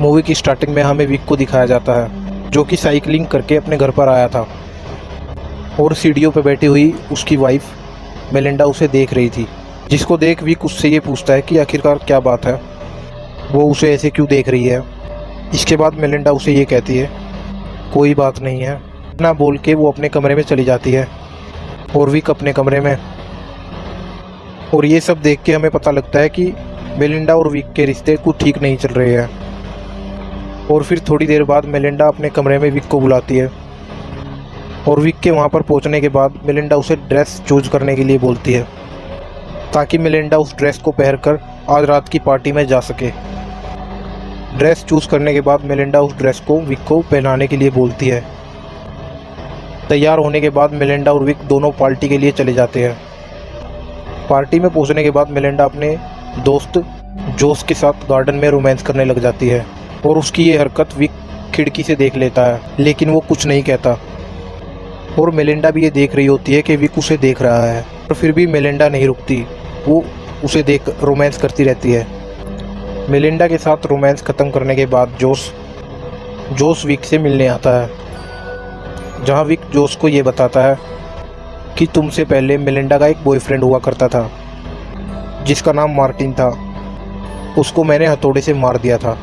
Movie की starting में हमें विक को दिखाया जाता है जो कि साइकिलिंग करके अपने घर पर आया था और सीढ़ियों पर बैठी हुई उसकी वाइफ मेलिंडा उसे देख रही थी, जिसको देख विक उससे ये पूछता है कि आखिरकार क्या बात है, वो उसे ऐसे क्यों देख रही है। इसके बाद मेलिंडा उसे ये कहती है कोई बात नहीं है ना बोल के वो अपने कमरे में चली जाती है और विक अपने कमरे में। और ये सब देख के हमें पता लगता है कि मेलिंडा और विक के रिश्ते कुछ ठीक नहीं चल रहे हैं। और फिर थोड़ी देर बाद मेलिंडा अपने कमरे में विक को बुलाती है और विक के वहाँ पर पहुँचने के बाद मेलिंडा उसे ड्रेस चूज करने के लिए बोलती है ताकि मेलिंडा उस ड्रेस को पहनकर आज रात की पार्टी में जा सके। ड्रेस चूज करने के बाद मेलिंडा उस ड्रेस को विक को पहनाने के लिए बोलती है। तैयार होने के बाद मेलिंडा और विक दोनों पार्टी के लिए चले जाते हैं। पार्टी में पहुंचने के बाद मेलिंडा अपने दोस्त जोस के साथ गार्डन में रोमांस करने लग जाती है और उसकी ये हरकत विक खिड़की से देख लेता है, लेकिन वो कुछ नहीं कहता। और मेलिंडा भी ये देख रही होती है कि विक उसे देख रहा है, और फिर भी मेलिंडा नहीं रुकती, वो उसे देख रोमांस करती रहती है। मेलिंडा के साथ रोमांस ख़त्म करने के बाद जोस विक से मिलने आता है, जहाँ विक जोस को ये बताता है कि तुमसे पहले मेलिंडा का एक बॉयफ्रेंड हुआ करता था जिसका नाम मार्टिन था, उसको मैंने हथौड़े से मार दिया था।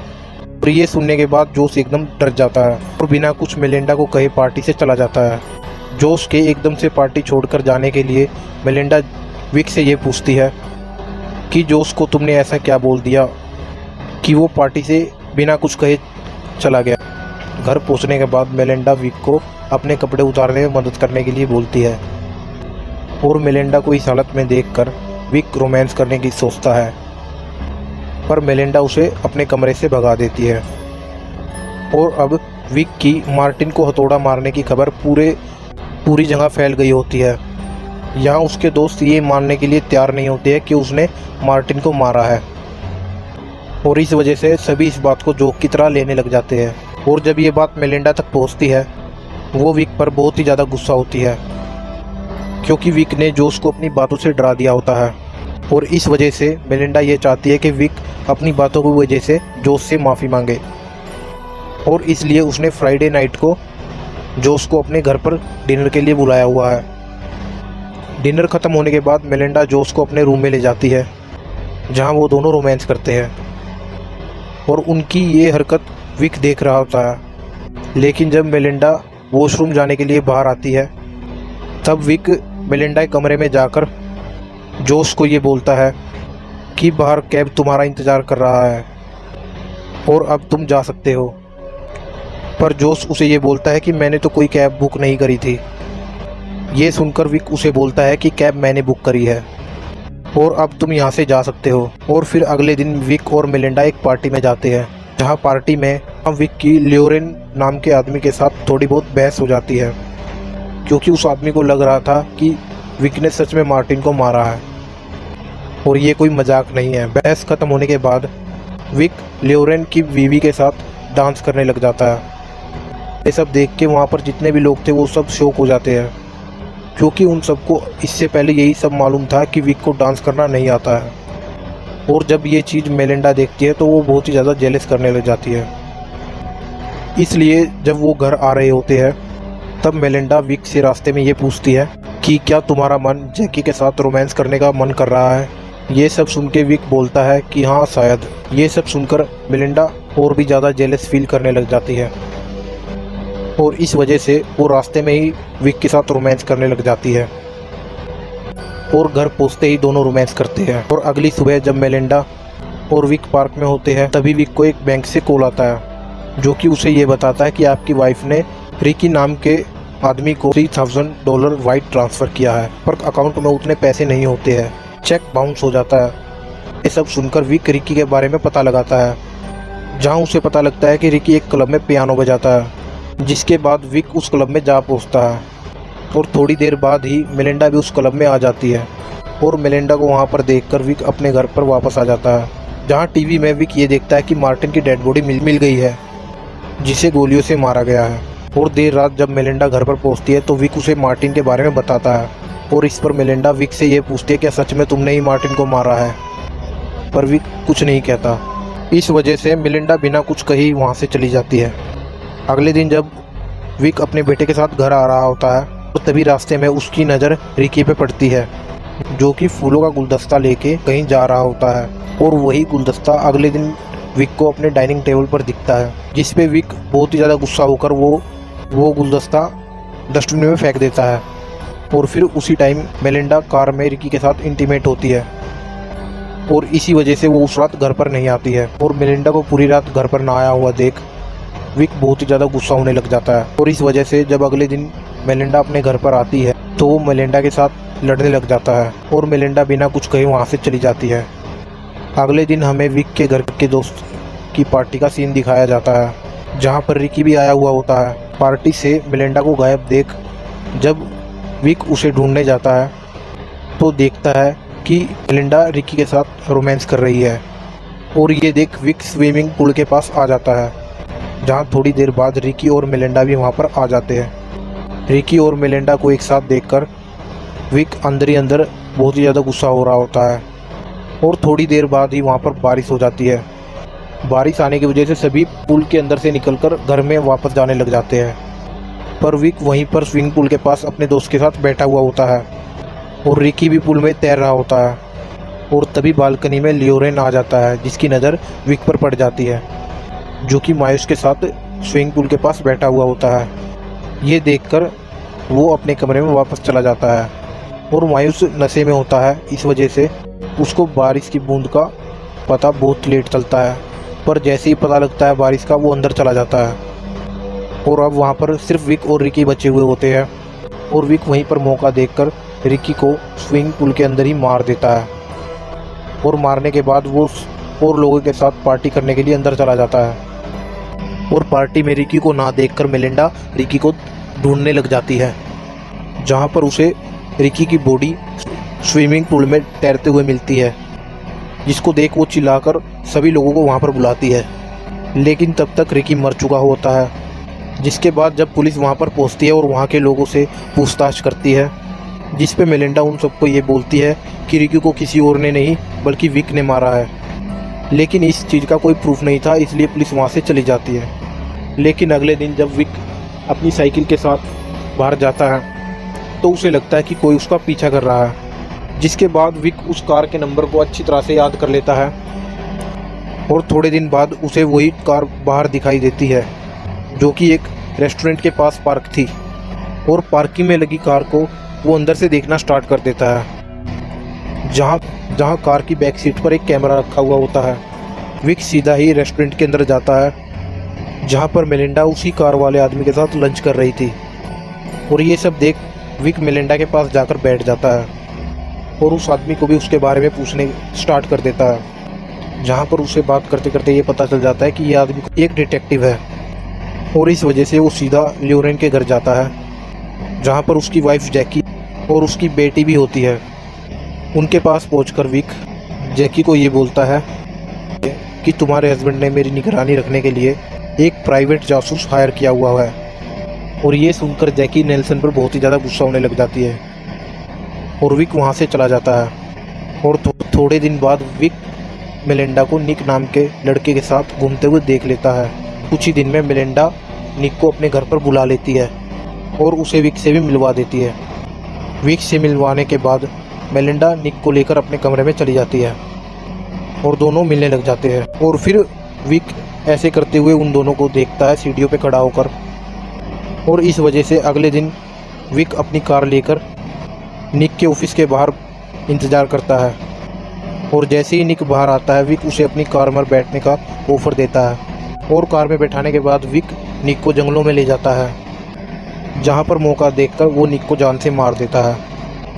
और ये सुनने के बाद जोस एकदम डर जाता है और बिना कुछ मेलिंडा को कहे पार्टी से चला जाता है। जोस के एकदम से पार्टी छोड़कर जाने के लिए मेलिंडा विक से ये पूछती है कि जोस को तुमने ऐसा क्या बोल दिया कि वो पार्टी से बिना कुछ कहे चला गया। घर पहुंचने के बाद मेलिंडा विक को अपने कपड़े उतारने में मदद करने के लिए बोलती है और मेलिंडा को इस हालत में देखकर विक रोमांस करने की सोचता है, पर मेलिंडा उसे अपने कमरे से भगा देती है। और अब विक की मार्टिन को हथौड़ा मारने की खबर पूरी जगह फैल गई होती है। यहाँ उसके दोस्त ये मानने के लिए तैयार नहीं होते हैं कि उसने मार्टिन को मारा है, और इस वजह से सभी इस बात को जोक की तरह लेने लग जाते हैं। और जब ये बात मेलिंडा तक पहुँचती है, वो विक पर बहुत ही ज़्यादा गुस्सा होती है क्योंकि विक ने जोस को अपनी बातों से डरा दिया होता है। और इस वजह से मेलिंडा ये चाहती है कि विक अपनी बातों की वजह से जोस से माफ़ी मांगे, और इसलिए उसने फ्राइडे नाइट को जोस को अपने घर पर डिनर के लिए बुलाया हुआ है। डिनर ख़त्म होने के बाद मेलिंडा जोस को अपने रूम में ले जाती है, जहां वो दोनों रोमांस करते हैं। और उनकी ये हरकत विक देख रहा होता है, लेकिन जब मेलिंडा वॉशरूम जाने के लिए बाहर आती है, तब विक मेलिंडा के कमरे में जाकर जोस को ये बोलता है कि बाहर कैब तुम्हारा इंतज़ार कर रहा है और अब तुम जा सकते हो। पर जोस उसे ये बोलता है कि मैंने तो कोई कैब बुक नहीं करी थी। ये सुनकर विक उसे बोलता है कि कैब मैंने बुक करी है और अब तुम यहाँ से जा सकते हो। और फिर अगले दिन विक और मेलिंडा एक पार्टी में जाते हैं, जहाँ पार्टी में विक की लियोरेन नाम के आदमी के साथ थोड़ी बहुत बहस हो जाती है, क्योंकि उस आदमी को लग रहा था कि विक ने सच में मार्टिन को मारा है और ये कोई मजाक नहीं है। बहस ख़त्म होने के बाद विक लियोरेन की बीवी के साथ डांस करने लग जाता है। ये सब देख के वहाँ पर जितने भी लोग थे वो सब शॉक हो जाते हैं, क्योंकि उन सबको इससे पहले यही सब मालूम था कि विक को डांस करना नहीं आता है। और जब ये चीज़ मेलिंडा देखती है तो वो बहुत ही ज़्यादा जेलस करने लग जाती है। इसलिए जब वो घर आ रहे होते हैं, तब मेलिंडा विक से रास्ते में ये पूछती है कि क्या तुम्हारा मन जैकी के साथ रोमांस करने का मन कर रहा है। ये सब सुन के विक बोलता है कि हाँ शायद। ये सब सुनकर मेलिंडा और भी ज़्यादा जेलस फील करने लग जाती है और इस वजह से वो रास्ते में ही विक के साथ रोमांस करने लग जाती है। और घर पहुँचते ही दोनों रोमांस करते हैं। और अगली सुबह जब मेलिंडा और विक पार्क में होते हैं, तभी विक को एक बैंक से कॉल आता है जो कि उसे ये बताता है कि आपकी वाइफ ने रिकी नाम के आदमी को $3000 वाइट ट्रांसफ़र किया है, पर अकाउंट में उतने पैसे नहीं होते हैं, चेक बाउंस हो जाता है। ये सब सुनकर विक रिकी के बारे में पता लगाता है, जहां उसे पता लगता है कि रिकी एक क्लब में पियानो बजाता है। जिसके बाद विक उस क्लब में जा पहुंचता है और थोड़ी देर बाद ही मेलिंडा भी उस क्लब में आ जाती है। और मेलिंडा को वहां पर देखकर विक अपने घर पर वापस आ जाता है, जहां टीवी में विक ये देखता है कि मार्टिन की डेड बॉडी मिल गई है, जिसे गोलियों से मारा गया है। और देर रात जब मेलिंडा घर पर पहुंचती है तो विक उसे मार्टिन के बारे में बताता है, और इस पर मेलिंडा विक से ये पूछती है क्या सच में तुमने ही मार्टिन को मारा है। पर विक कुछ नहीं कहता। इस वजह से मेलिंडा बिना कुछ कहे ही वहाँ से चली जाती है। अगले दिन जब विक अपने बेटे के साथ घर आ रहा होता है तो तभी रास्ते में उसकी नज़र रिकी पे पड़ती है, जो कि फूलों का गुलदस्ता लेके कहीं जा रहा होता है। और वही गुलदस्ता अगले दिन विक को अपने डाइनिंग टेबल पर दिखता है, जिस पे विक बहुत ही ज़्यादा गुस्सा होकर वो गुलदस्ता डस्टबिन में फेंक देता है। और फिर उसी टाइम मेलिंडा कार में रिकी के साथ इंटीमेट होती है और इसी वजह से वो उस रात घर पर नहीं आती है। और मेलिंडा को पूरी रात घर पर ना आया हुआ देख विक बहुत ही ज़्यादा गुस्सा होने लग जाता है। और इस वजह से जब अगले दिन मेलिंडा अपने घर पर आती है तो वो मेलिंडा के साथ लड़ने लग जाता है और मेलिंडा बिना कुछ कहे वहाँ से चली जाती है। अगले दिन हमें विक के घर के दोस्त की पार्टी का सीन दिखाया जाता है, जहाँ पर रिकी भी आया हुआ होता है। पार्टी से मेलिंडा को गायब देख जब विक उसे ढूंढने जाता है तो देखता है कि मेलिंडा रिकी के साथ रोमांस कर रही है। और ये देख विक स्विमिंग पूल के पास आ जाता है, जहाँ थोड़ी देर बाद रिकी और मेलिंडा भी वहाँ पर आ जाते हैं। रिकी और मेलिंडा को एक साथ देखकर विक अंदर ही अंदर बहुत ही ज़्यादा गुस्सा हो रहा होता है। और थोड़ी देर बाद ही वहाँ पर बारिश हो जाती है। बारिश आने की वजह से सभी पूल के अंदर से निकलकर घर में वापस जाने लग जाते हैं, पर विक वहीं पर स्विमिंग पूल के पास अपने दोस्त के साथ बैठा हुआ होता है और रिकी भी पूल में तैर रहा होता है। और तभी बालकनी में लियोरेन आ जाता है, जिसकी नज़र विक पर पड़ जाती है, जो कि मायूस के साथ स्विमिंग पूल के पास बैठा हुआ होता है। ये देखकर वो अपने कमरे में वापस चला जाता है और मायूस नशे में होता है। इस वजह से उसको बारिश की बूंद का पता बहुत लेट चलता है, पर जैसे ही पता लगता है बारिश का वो अंदर चला जाता है। और अब वहाँ पर सिर्फ विक और रिकी बचे हुए होते हैं और विक वहीं पर मौका देखकर रिकी को स्विमिंग पूल के अंदर ही मार देता है। और मारने के बाद वो और लोगों के साथ पार्टी करने के लिए अंदर चला जाता है। और पार्टी में रिकी को ना देखकर मेलिंडा रिकी को ढूंढने लग जाती है, जहाँ पर उसे रिकी की बॉडी स्विमिंग पूल में तैरते हुए मिलती है, जिसको देख वो चिल्लाकर सभी लोगों को वहाँ पर बुलाती है। लेकिन तब तक रिकी मर चुका होता है। जिसके बाद जब पुलिस वहाँ पर पहुँचती है और वहाँ के लोगों से पूछताछ करती है, जिस पे मेलिंडा उन सबको ये बोलती है कि रिकी को किसी और ने नहीं बल्कि विक ने मारा है। लेकिन इस चीज़ का कोई प्रूफ नहीं था, इसलिए पुलिस वहाँ से चली जाती है। लेकिन अगले दिन जब विक अपनी साइकिल के साथ बाहर जाता है तो उसे लगता है कि कोई उसका पीछा कर रहा है, जिसके बाद विक उस कार के नंबर को अच्छी तरह से याद कर लेता है। और थोड़े दिन बाद उसे वही कार बाहर दिखाई देती है, जो कि एक रेस्टोरेंट के पास पार्क थी। और पार्किंग में लगी कार को वो अंदर से देखना स्टार्ट कर देता है, जहाँ कार की बैक सीट पर एक कैमरा रखा हुआ होता है। विक सीधा ही रेस्टोरेंट के अंदर जाता है, जहाँ पर मेलिंडा उसी कार वाले आदमी के साथ लंच कर रही थी। और ये सब देख विक मेलिंडा के पास जाकर बैठ जाता है और उस आदमी को भी उसके बारे में पूछने स्टार्ट कर देता है, जहाँ पर उससे बात करते करते ये पता चल जाता है कि ये आदमी एक डिटेक्टिव है। और इस वजह से वो सीधा लियोरेन के घर जाता है, जहाँ पर उसकी वाइफ जैकी और उसकी बेटी भी होती है। उनके पास पहुंचकर विक जैकी को ये बोलता है कि तुम्हारे हस्बैंड ने मेरी निगरानी रखने के लिए एक प्राइवेट जासूस हायर किया हुआ है। और ये सुनकर जैकी नेल्सन पर बहुत ही ज़्यादा गुस्सा होने लग जाती है और विक वहाँ से चला जाता है। और थोड़े दिन बाद विक मेलिंडा को निक नाम के लड़के के साथ घूमते हुए देख लेता है। कुछ ही दिन में मेलिंडा निक को अपने घर पर बुला लेती है और उसे विक से भी मिलवा देती है। विक से मिलवाने के बाद मेलिंडा निक को लेकर अपने कमरे में चली जाती है और दोनों मिलने लग जाते हैं। और फिर विक ऐसे करते हुए उन दोनों को देखता है सीढ़ियों पे खड़ा होकर। और इस वजह से अगले दिन विक अपनी कार लेकर निक के ऑफिस के बाहर इंतज़ार करता है। और जैसे ही निक बाहर आता है विक उसे अपनी कार में बैठने का ऑफ़र देता है। और कार में बैठाने के बाद विक निक को जंगलों में ले जाता है, जहाँ पर मौका देखकर वो निक को जान से मार देता है।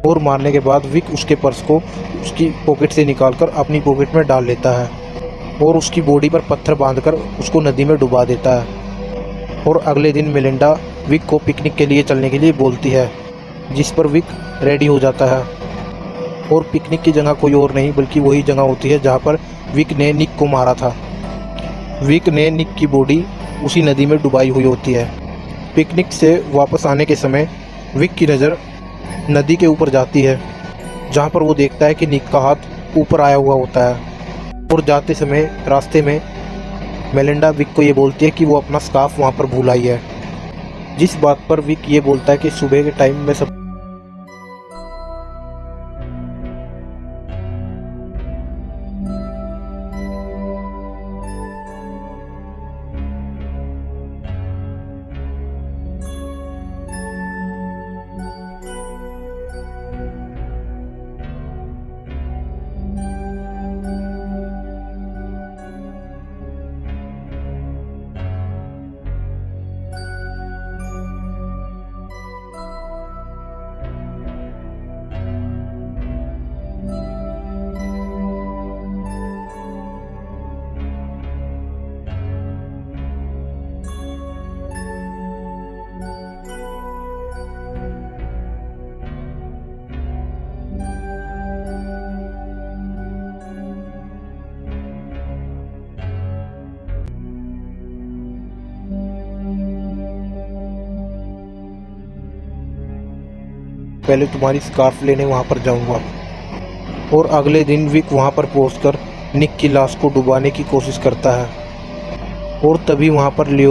और मारने के बाद विक उसके पर्स को उसकी पॉकेट से निकालकर अपनी पॉकेट में डाल लेता है और उसकी बॉडी पर पत्थर बांधकर उसको नदी में डुबा देता है। और अगले दिन मेलिंडा विक को पिकनिक के लिए चलने के लिए बोलती है, जिस पर विक रेडी हो जाता है। और पिकनिक की जगह कोई और नहीं बल्कि वही जगह होती है जहाँ पर विक ने निक को मारा था। विक ने निक की बॉडी उसी नदी में डुबाई हुई होती है। पिकनिक से वापस आने के समय विक की नज़र नदी के ऊपर जाती है, जहाँ पर वो देखता है कि निक का हाथ ऊपर आया हुआ होता है। और जाते समय रास्ते में मेलिंडा विक को ये बोलती है कि वो अपना स्कार्फ वहाँ पर भूल आई है, जिस बात पर विक ये बोलता है कि सुबह के टाइम में सब पहले तुम्हारी स्कार्फ लेने वहाँ पर जाऊँगा। और अगले दिन विक वहाँ पर पहुँचकर निक की लाश को डुबाने की कोशिश करता है और तभी वहाँ पर लियो